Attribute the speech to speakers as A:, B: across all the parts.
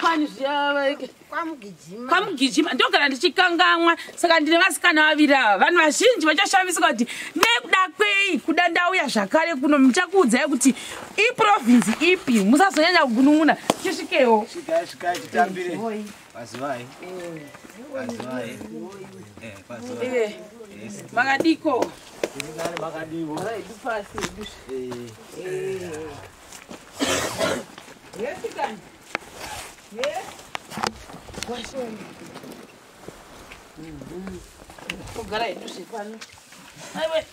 A: kwani zviyaveke
B: Kwa
A: Mugijima ndogara ndichikangamwa saka ndine vasikana vaviri ava vanhu vazhinji vachashamisika kuti nekuda kwei kuda ndauya zvakare kuno muchakuudzai kuti iprovinsi ipi musazonyanya kugunun'una tisvikewo
C: Shikai chitambire. Pazivai.
A: makadiko
C: Nani makadivo.
A: kugara hedu zvepano aiwe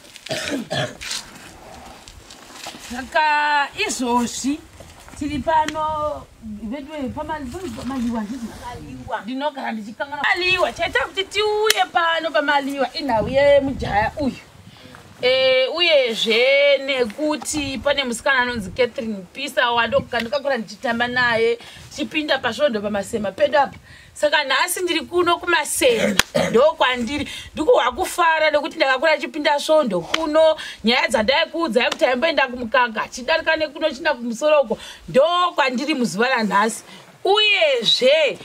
A: saka izvozvi tiri pano vedu pamaliwa ndinogara ndichikangana maliwa chaita kuti tiuye pano pamaliwa inhau yemujaya uyu uyezve nekuti pane musikana anonzi Catherine Pisa wandokandikakura ndichitamba naye chipinda pasvondo pamasema pedu apa saka nhasi ndiri kuno kumasema ndokwandiri ndikuhwa kufara nekuti ndakakura chipinda svondo kuno nyaya dzandaikuudzai kuti aimboenda kumukaka chidarika nekuno china kumusoroko ndokwandiri muzuva ranhasi uyezve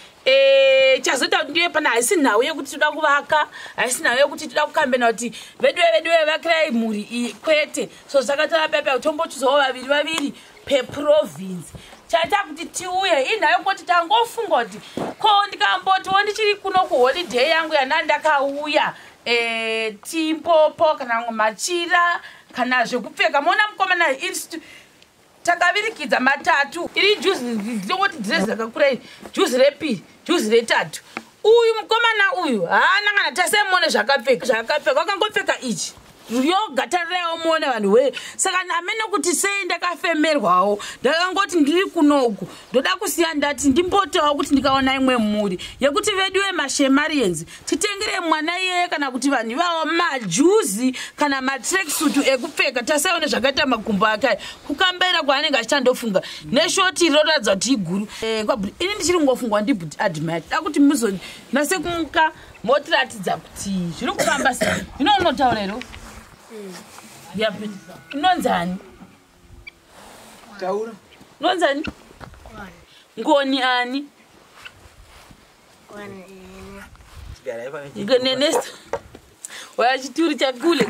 A: chazoita kuti ndiwe pana haisi nhau yekuti toda kuvaka haisi nhau yekuti toda kukambena kuti vedu vakirai mhuri iyi kwete so zvakatora pepe tombochizowo vaviri peprovinsi chaita kuti tiuye inhau yekuti tangofunga kuti ko ndikambotiwo ndichiri kuno kuholiday yangu yanandakauya timpopo kana machira kana zvekupfeka mona mukomana takavirikidza matatu iri juzi ndinongoti dhirezi rakakura iri juzi repiri juzi retatu uyu mukomana uyu haana kana tasemone zvakapfeka wakangopfeka ichi ryogatarirawo muone vanhu we saka namene kuti sei ndakafemerwawo ndakangoti ndiri kunoku ndoda kusiya ndati ndimbotawo kuti ndikaona imwe mhuri yekuti vedu vemashemarians titengere mwana iyeye kana kuti vanhu ivavo majuzi kana matracksuit ekupfeka tasaone zvakaita makumbo ake kukambaira kwaanenge achichandofunga neshoti roratidza kuti iguru kwabhuri ini ndichiri kungofungwa ndibhuti admire da kuti muzoni nase kumuka motiratidza kuti zviri kufamba sei zvino unotaurero yapi unonzani
C: Taura.
A: unonzani ngoni ani ngenenesta wachituri chakule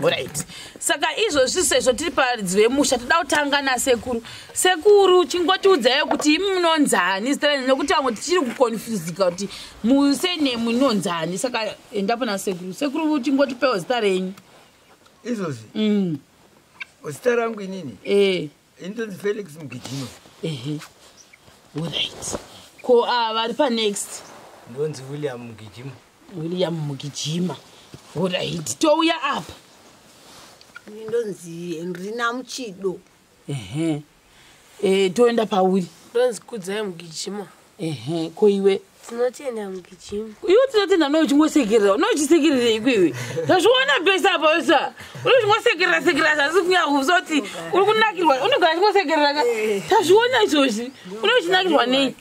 A: right saka izvozvi sezvo tiri paridzi vemusha toda kutanga nasekuru chingotiudzai kuti imi munonzani nekuti vamwe tichiri kukonfuzika kuti musenemu inonzani saka endapo nasekuru chingotipewo zita renyu
D: izvozvi zita rangu inini indonzi Felix Mugijima.
A: Alright. Ko vari panext
C: Ndonzi
A: William Mugijima. Alright. Touya apa
B: ndonzi Henrina Muchido.
A: Toenda pauri
E: ndonzi Kudzai Mugijima.
A: Ko iwe
E: Tinotenda Mugijima.
A: iwe tinotenda nouchingosekerera unochisekerera ikwewe tazviona pesa apa sa unochingosekusekerera zvasi kunyakuza kuti uri kunakirwa unogara chingosekerera tazviona izvozvi unochinakirwa nei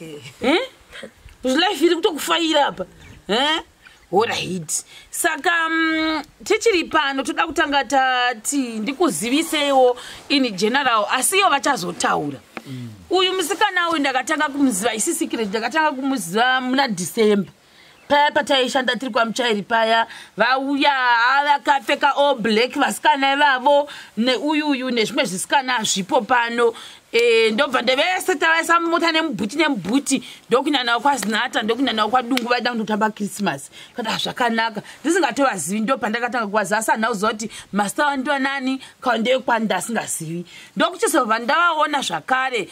A: life iri kutokufaira apa alright saka tichiri pano toda kutanga tati ndikuzivisewo in general asi ivo vachazotaura uyu musikana uyu ndakatanga kumuziva isi secret ndakatanga kumuziva muna December paya pataishanda tiri kwamuchairi paya vauya vakapfeka all black vasikana vavo neuyu nezvimwe zvisikana zvipo pano ndobva ndevese tavaisa mumota nemubhuti ndokuenda navo kwazinata ndokuenda navo kwadungu vaida kundotamba Christmas kada zvakanaka ndisingatovazivi ndopandakatanga kuvaziva asi hanauziva kuti masita wandiwanani kaundekwandasingazivi ndokuchizobva ndavaona zvakare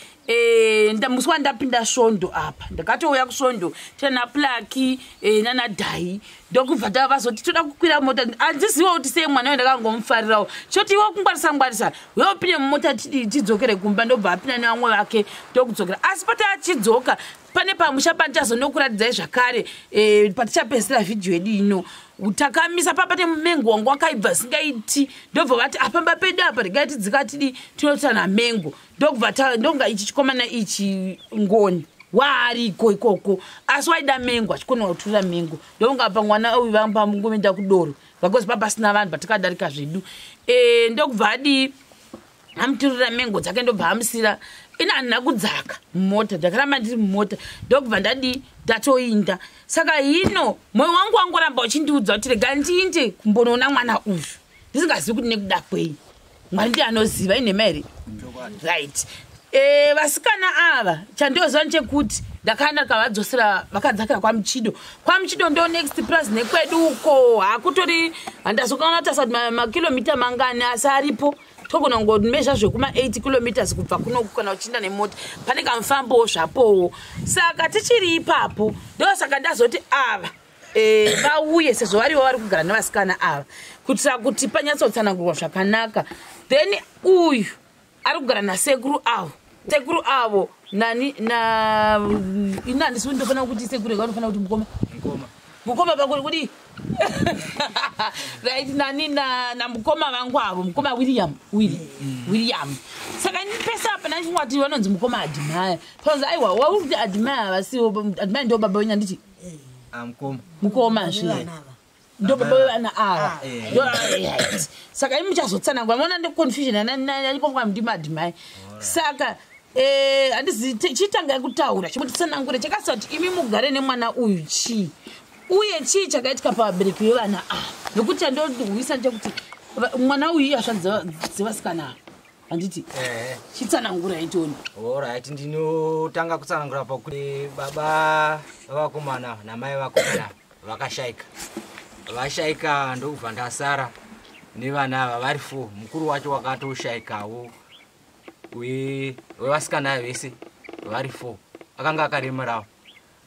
A: musi wandapinda svondo apa ndakatouya kusvondo tena plaki nanadhai ndokubva tavazoti toda kukwira mota handiziva kuti sei mwana wendakangomufarirawo choti iwo kungwarisa weopinde mumota tidzokere kumba ndobva apinda nevamwe vake ndokudzokera asi pati achidzoka pane pamusha panichazondokuratidzai zvakare patichapedzisira vhidhiyo yedu ino takamisa papate mumengo wangu wakaibva singaiti ndobva vati apamba pedu apa regai tidzika tidi tinotana mengo ndokubva ndonga ichi chikomana ichi ngoni waariko ikoko asi waida mengo achikona kutura mengo ndonga pa mwana uyu vangomenda kudoro vakozi papasina vanhu patakadanika zvedu ndokubva adi amutirira mengo dzake ndobva amusira ina handina kudzaka mumota ndakaramba ndiri mumota ndokubva ndadi ndatoinda saka hino mwoyo wangu wangoramba uchindiudza kuti rega ndiinde kumbonoona mwana uyu ndisingazivi kuti nekuda kwei mwari ndi anoziva inhema here right vasikana ava chandoziva nechekuti ndakaenda kavadzosera vakadzakira kwamuchido ndo next plus nekwedu uko hakutori handazokaona tasa kuti makilomita mangani asi aripo togona ngonimezva zvekuma 8 kilometers kubva kunoku kana uchiinda nemota pane kamufambowo zvapowo saka tichiri ipapo ndosaka ndazoti ava vauye sezvo varivo vari kugara nevasikana ava kuitira kuti panyatsotsanangurwa zvakanaka then uyu ari kugara nasekuru avo nani ina handisivi ndofanira kuti sekuru ekaanofanira kuti mukoma pakuri kudi right nani namukoma vangu avo mukoma William saka nipesa apa nachingwati vanonzi mukoma adimaya panzi aiwa wauri kuti adimaya vasiwo adimaya ndo baba wenyu anditi mukoma zve ndo baba wevana ava saka imi muchazotsanangura maona ndeconfusion anikofa mndima adimaya saka handizi chitangai kutaura chimutitsanangure chakasa kuti imi mugare nemwana uyu chii uye chii chakaitika pavabereki vevana ava nokuti andohuisa nechekuti mwana uyu asvadzivasikana handiti chitsanangura itoni
C: alright ndinotanga kutsanangura pakuti baba vavakomana namai vakomana vakashayika ndokubva ndasara nevana ava vari 4 mukuru wacho wakatoshayikawo wevasikana vese vari 4 akanga akaremerawo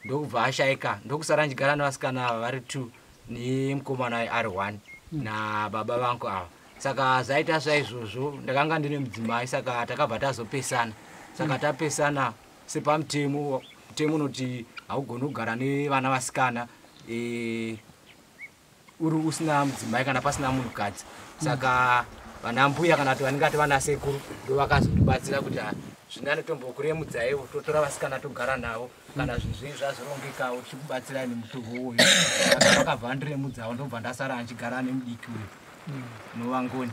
C: ndokubva ashayika ndokusara ndigara nevasikana ava vari 2 nemukomana ari 1 nababa vangu ava saka zvaita zvaizvozvo ndakanga ndine mudzimai saka takabva tazopesana saka tapesana sepamutemo unoti haugoni kugara nevana vasikana uri usina mudzimai kana pasina munhukadzi saka vana mbuya kana kuti vanenge ati vana sekuru ndo vakazotibatsira kuti zvina netombokuremudzaiwo totora vasikana togara navo kana zvinhu zvinhu zvazorongekawo tichikubatsirai nemutovo uyu saka vakabva ndiremudzawo ndobva ndasara anchigara nemudiki uyu novangoni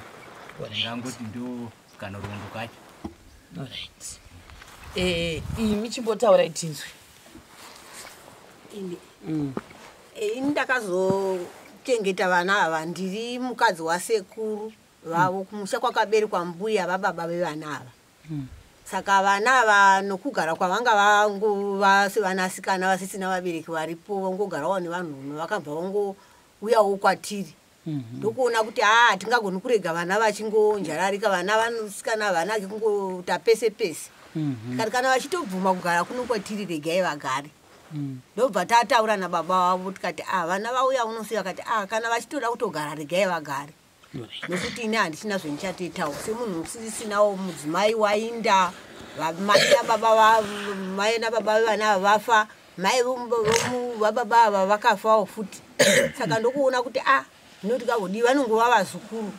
C: ndangoti ndo kanorondo kacho
A: imi chimbotaura itinzwi
B: ini ndakazochengeta vana ava ndiri mukadzi wasekuru vavo kumusha kwakaberekwa mbuya vababa vevana ava saka vana ava nokugara kwavanga vangova sevanasikana vasisina vabereki varipo vangogarawo nevanhu vakabva vangouyawo kwatiri ndokuona kuti hatingagoni kurega vana vachingonjararika vana vanosikana vanake kungota pese pese kati kana vachitobvuma kugara kuno kwatiri regai vagare ndobva tataura nababa vavo tikati vana vauya unosiya kati kana vachitoda kutogara regai vagare nokuti ine handisina zvenichatetawo semunhu usisinawo mudzimai wainda mai nababa vevana ava vafa mai vababa ava vakafawo futi saka ndokuona kuti ndinoti kagodii vanongova vazukuru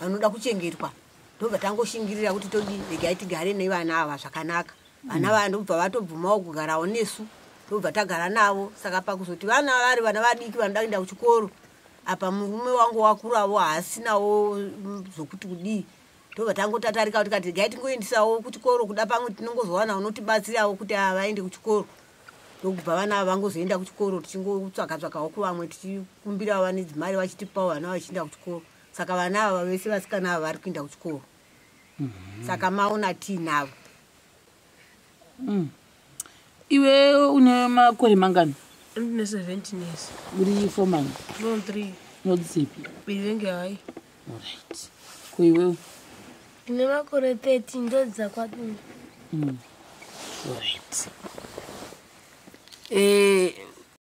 B: vanoda kuchengetwa ndobva tangoshingirira kuti todi regai tigare nevana ava zvakanaka vana vava ndobva vatobvumawo kugarawo nesu ndobva tagara navo saka pakuzoti vana vari vana vadiki vanoda kuenda kuchikoro apa murume wangu wakuravo haasinawo zvokuti kudii ndobva tangotatarika kuti kati regai tingoendisawo kuchikoro kuda pamwe tinongozowana unotibatsirawo kuti vaende kuchikoro ndokubva vana vangozoenda kuchikoro tichingotsvaka-tsvakawo kuvamwe tichikumbirawo vane dzimari vachitipawo vana vachienda kuchikoro saka vana ava vese vasikana ava vari kuenda kuchikoro saka maona tiinavo
A: iwe une makore mangani
E: ndine 17 years
A: uri fomani
E: no 3
A: nodzipi
E: bivenge hai
A: alright kuiwewe
E: ndine makore 13 ndodza kwadini
A: alright